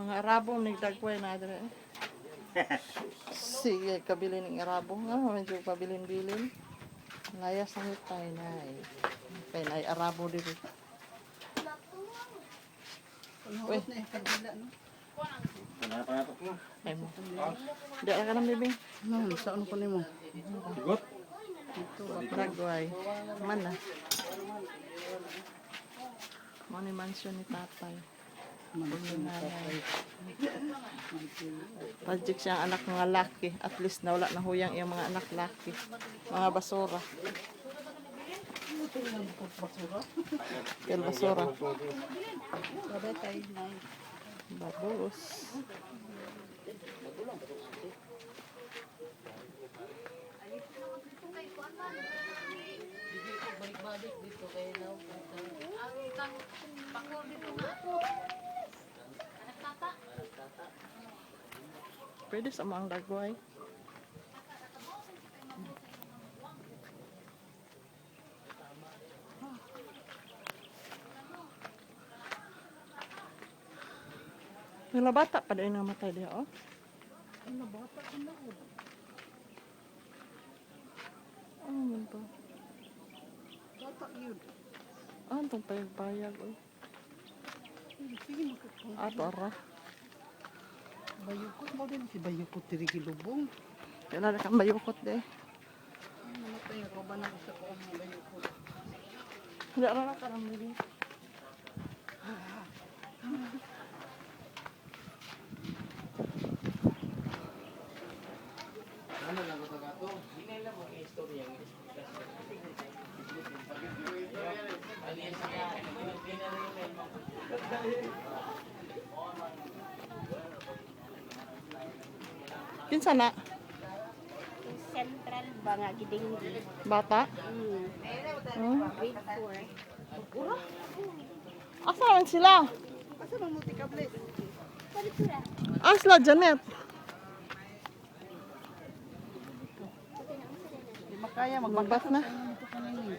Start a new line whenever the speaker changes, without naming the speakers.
Mga Arabong nagdagway na dre. Sige, kabili ng Arabo nga, medyo pabilin-bilin. Layas na tayo na eh. Kaya na Arabo dito. Uy. Ay mo. Di ka nang bibing.
Saan ko nimo?
Sigot?
Dagway. Man na. Money mansion ni tatay. Project siyang anak mga laki. At least nawala na huyang yung mga anak laki. Mga basura. Kaya basura. Bagus.
Balik-balik dito kay daw.
Ang pakul dito nga ako.
Pwede sa mga dagway. Wala bata pa din namatay diha, oh.
Ano bata ka na?
Ano man to?
Bata yun.
Ah, itong payag-payag, oh.
Sige, makakong.
Ato, ara.
Bayukot mo din. Si Bayukot tirigi lubong.
Wala na kang bayukot, eh.
Namatay ako ba na sa ko ang Bayukot?
Wala na ka nang bili.
Ano lang ko tagato? Hindi lang mo istorya ng
Kinsa na?
Central ba nga gidinggi?
Bata? Hmm?
Grade 4.
Asa man sila?
Asa mang multi-cable?
Palitura.
Ah, sila Janet.
Di makaya
Magbat na.
Ito kanini.